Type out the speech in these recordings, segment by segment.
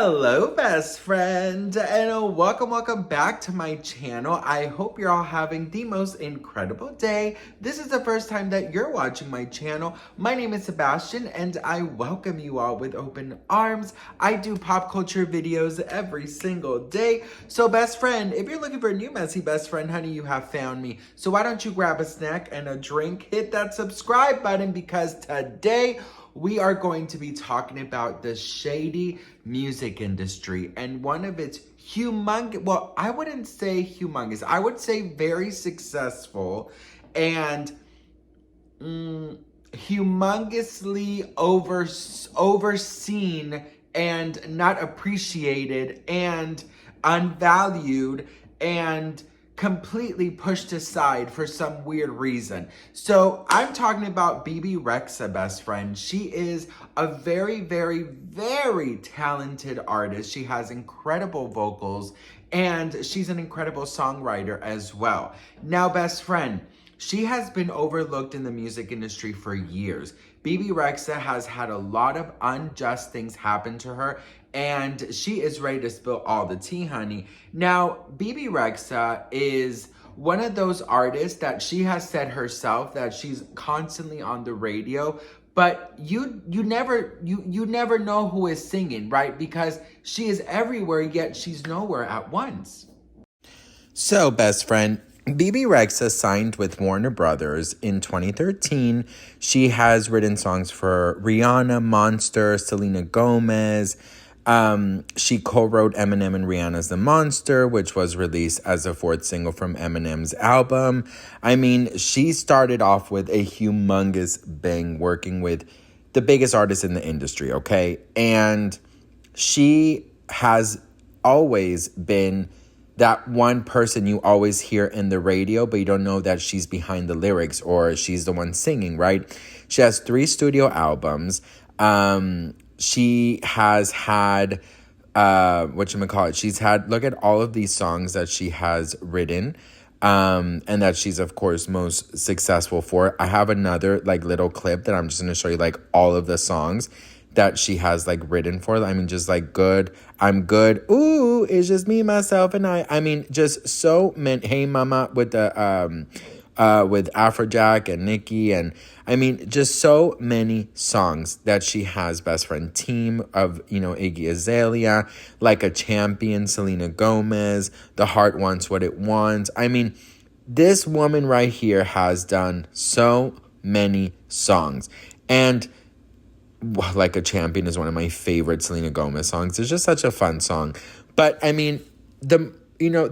Hello, best friend, and welcome back to my channel. I hope you're all having the most incredible day. This is the first time that you're watching my channel. My name is Sebastian, and I welcome you all with open arms. I do pop culture videos every single day. So, best friend, if you're looking for a new messy best friend, honey, you have found me. So why don't you grab a snack and a drink, hit that subscribe button, because today we are going to be talking about the shady music industry and one of its humongous, well, I wouldn't say humongous, I would say very successful and humongously overseen and not appreciated and unvalued and completely pushed aside for some weird reason. So I'm talking about Bebe Rexha, best friend. She is a very, very, very talented artist. She has incredible vocals and she's an incredible songwriter as well. Now, best friend, she has been overlooked in the music industry for years. Bebe Rexha has had a lot of unjust things happen to her, and she is ready to spill all the tea, honey. Now, Bebe Rexha is one of those artists that she has said herself that she's constantly on the radio, but you never know who is singing, right? Because she is everywhere, yet she's nowhere at once. So, best friend, Bebe Rexha signed with Warner Brothers in 2013. She has written songs for Rihanna, Monster, Selena Gomez. She co-wrote Eminem and Rihanna's The Monster, which was released as a fourth single from Eminem's album. I mean, she started off with a humongous bang working with the biggest artists in the industry, okay? And she has always been that one person you always hear in the radio, but you don't know that she's behind the lyrics or she's the one singing, right? She has 3 studio albums. She has had, she's had, look at all of these songs that she has written, and that she's, of course, most successful for. I have another, little clip that I'm just going to show you, all of the songs that she has written for. I mean, just good, I'm good, ooh, it's just me, myself, and I mean, just so many, Hey Mama with the with Afrojack and Nicki, and I mean, just so many songs that she has, best friend. Team of, Iggy Azalea, Like a Champion, Selena Gomez, The Heart Wants What It Wants. I mean, this woman right here has done so many songs, and Like a Champion is one of my favorite Selena Gomez songs. It's just such a fun song. But I mean, the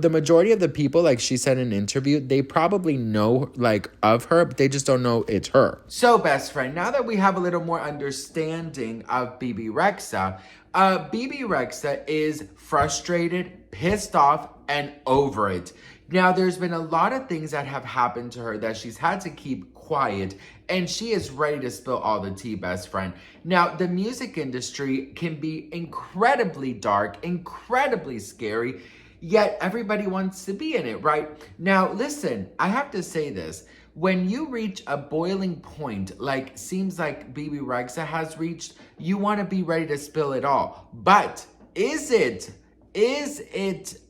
majority of the people, she said in an interview, they probably know of her, but they just don't know it's her. So, best friend, now that we have a little more understanding of Bebe Rexha, Bebe Rexha is frustrated, pissed off, and over it. Now, there's been a lot of things that have happened to her that she's had to keep quiet, and she is ready to spill all the tea, best friend. Now, the music industry can be incredibly dark, incredibly scary, yet everybody wants to be in it, right? Now, listen, I have to say this. When you reach a boiling point, seems like Bebe Rexha has reached, you want to be ready to spill it all. But is it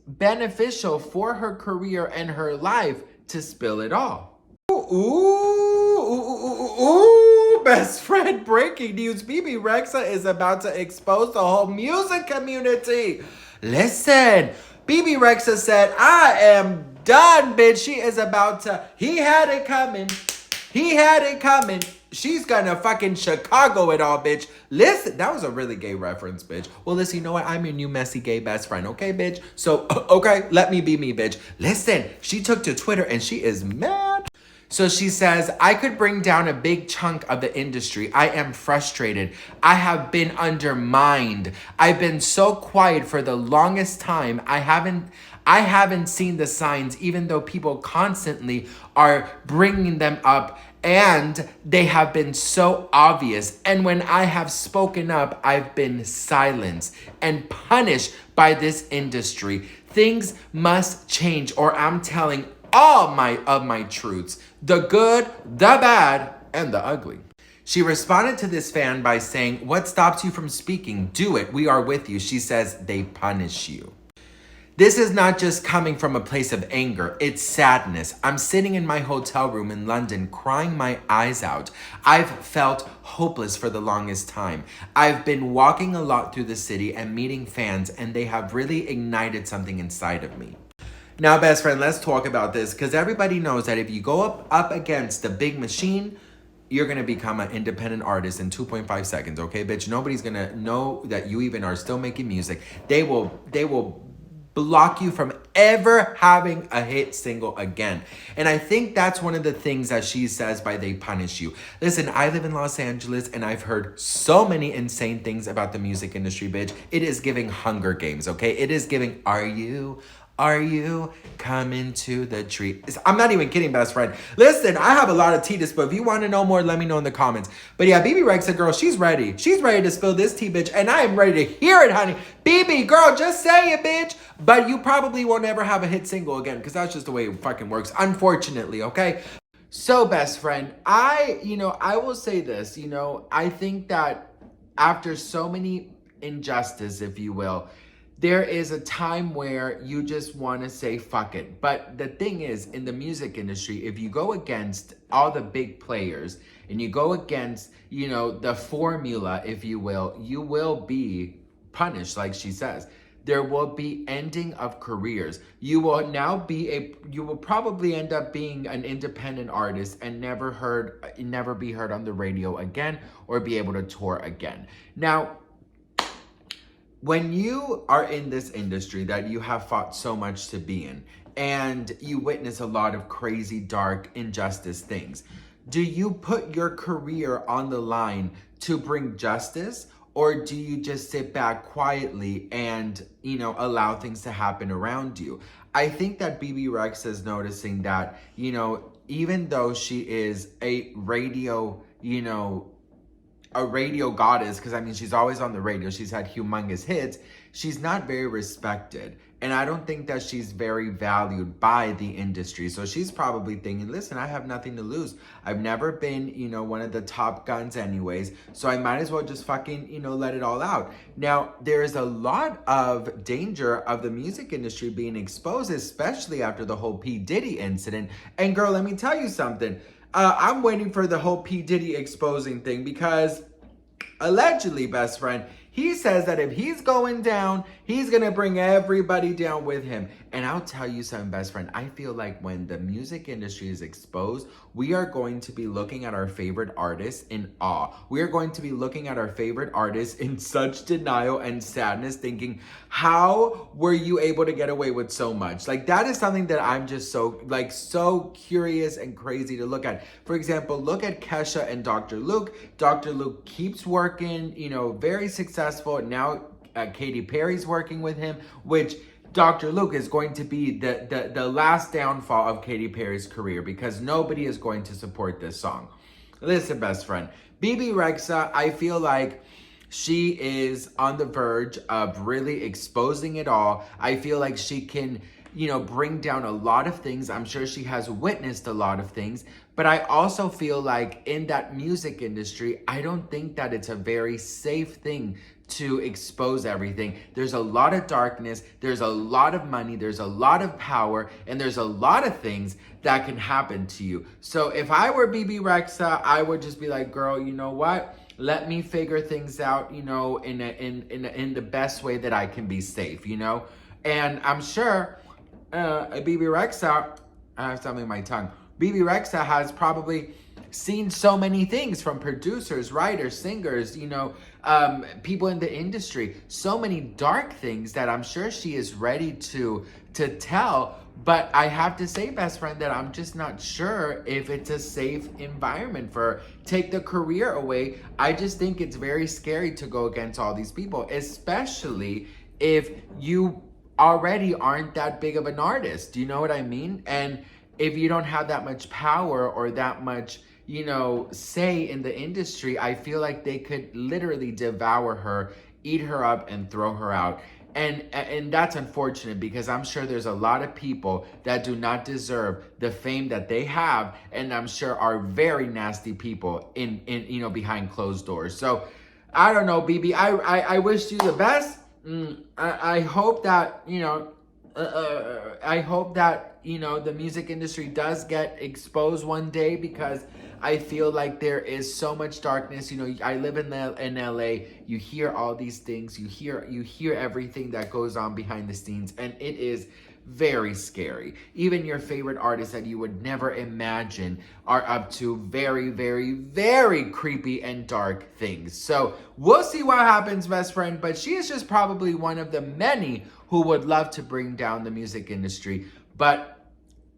beneficial for her career and her life to spill it all? Ooh, best friend, breaking news. Bebe Rexha is about to expose the whole music community. Listen, Bebe Rexha said, I am done, bitch. She is about to, he had it coming. She's gonna fucking Chicago it all, bitch. Listen, that was a really gay reference, bitch. Well, listen, you know what? I'm your new messy gay best friend, okay, bitch? So, okay, let me be me, bitch. Listen, she took to Twitter and she is mad. So she says, I could bring down a big chunk of the industry. I am frustrated. I have been undermined. I've been so quiet for the longest time. I haven't seen the signs, even though people constantly are bringing them up, and they have been so obvious. And when I have spoken up, I've been silenced and punished by this industry. Things must change, or I'm telling all of my truths, the good, the bad, and the ugly. She responded to this fan by saying, "What stops you from speaking? Do it. We are with you." She says, "They punish you." This is not just coming from a place of anger, it's sadness. I'm sitting in my hotel room in London crying my eyes out. I've felt hopeless for the longest time. I've been walking a lot through the city and meeting fans, and they have really ignited something inside of me. Now, best friend, let's talk about this, because everybody knows that if you go up against the big machine, you're going to become an independent artist in 2.5 seconds, okay, bitch? Nobody's going to know that you even are still making music. They will block you from ever having a hit single again. And I think that's one of the things that she says by "they punish you." Listen, I live in Los Angeles and I've heard so many insane things about the music industry, bitch. It is giving Hunger Games, okay? It is giving, are you coming to the tree? I'm not even kidding, best friend. Listen, I have a lot of tea to spill. If you want to know more, let me know in the comments. But yeah, Bebe Rexha, girl, she's ready. She's ready to spill this tea, bitch. And I am ready to hear it, honey. Bebe, girl, just say it, bitch. But you probably won't ever have a hit single again, because that's just the way it fucking works, unfortunately, okay? So, best friend, I will say this, I think that after so many injustice, if you will, there is a time where you just want to say fuck it. But the thing is, in the music industry, if you go against all the big players and you go against, the formula, if you will be punished, like she says. There will be ending of careers. You will probably end up being an independent artist and never be heard on the radio again or be able to tour again. Now, when you are in this industry that you have fought so much to be in, and you witness a lot of crazy, dark, injustice things, do you put your career on the line to bring justice? Or do you just sit back quietly and, allow things to happen around you? I think that Bebe Rexha is noticing that, even though she is a radio goddess, because she's always on the radio, she's had humongous hits, she's not very respected. And I don't think that she's very valued by the industry. So she's probably thinking, listen, I have nothing to lose. I've never been, one of the top guns anyways. So I might as well just fucking, let it all out. Now, there is a lot of danger of the music industry being exposed, especially after the whole P. Diddy incident. And girl, let me tell you something. I'm waiting for the whole P. Diddy exposing thing, because allegedly, best friend, he says that if he's going down, he's going to bring everybody down with him. And I'll tell you something, best friend. I feel like when the music industry is exposed, we are going to be looking at our favorite artists in awe. We are going to be looking at our favorite artists in such denial and sadness, thinking, how were you able to get away with so much? Like, that is something that I'm just so curious and crazy to look at. For example, look at Kesha and Dr. Luke. Dr. Luke keeps working, very successful. Now Katy Perry's working with him, which Dr. Luke is going to be the last downfall of Katy Perry's career, because nobody is going to support this song. Listen, best friend, Bebe Rexha, I feel like she is on the verge of really exposing it all. I feel like she can, bring down a lot of things. I'm sure she has witnessed a lot of things, but I also feel like in that music industry, I don't think that it's a very safe thing to expose everything. There's a lot of darkness, there's a lot of money, there's a lot of power, and there's a lot of things that can happen to you. So if I were Bebe Rexha, I would just be like, girl, you know what? Let me figure things out, in the best way that I can be safe, And I'm sure Bebe Rexha, I have something in my tongue. Bebe Rexha has probably seen so many things from producers, writers, singers, people in the industry, so many dark things that I'm sure she is ready to tell. But I have to say, best friend, that I'm just not sure if it's a safe environment for her. Take the career away. I just think it's very scary to go against all these people, especially if you already aren't that big of an artist. Do you know what I mean? And if you don't have that much power or that much, say in the industry, I feel like they could literally devour her, eat her up, and throw her out. And that's unfortunate, because I'm sure there's a lot of people that do not deserve the fame that they have, and I'm sure are very nasty people in behind closed doors. So I don't know, Bebe. I wish you the best. I hope that I hope that the music industry does get exposed one day, because I feel like there is so much darkness. I live in LA. You hear all these things. You hear everything that goes on behind the scenes, and it is very scary. Even your favorite artists that you would never imagine are up to very, very, very creepy and dark things. So we'll see what happens, best friend. But she is just probably one of the many who would love to bring down the music industry. But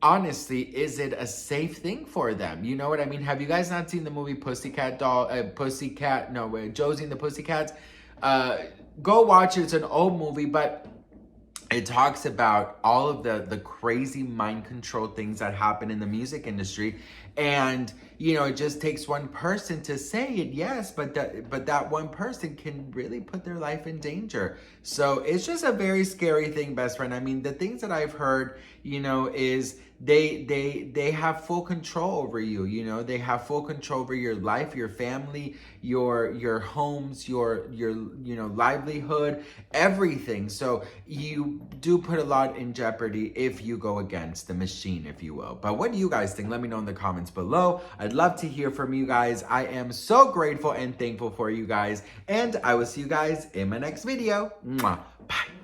honestly, is it a safe thing for them? You know what I mean? Have you guys not seen the movie Josie and the Pussycats? Go watch it. It's an old movie, but it talks about all of the crazy mind control things that happen in the music industry. And, it just takes one person to say it, yes, but that one person can really put their life in danger. So it's just a very scary thing, best friend. I mean, the things that I've heard, is they have full control over you. They have full control over your life, your family, your homes, your livelihood, everything. So you do put a lot in jeopardy if you go against the machine, if you will. But what do you guys think? Let me know in the comments below. I'd love to hear from you guys. I am so grateful and thankful for you guys, and I will see you guys in my next video. Mwah. Bye.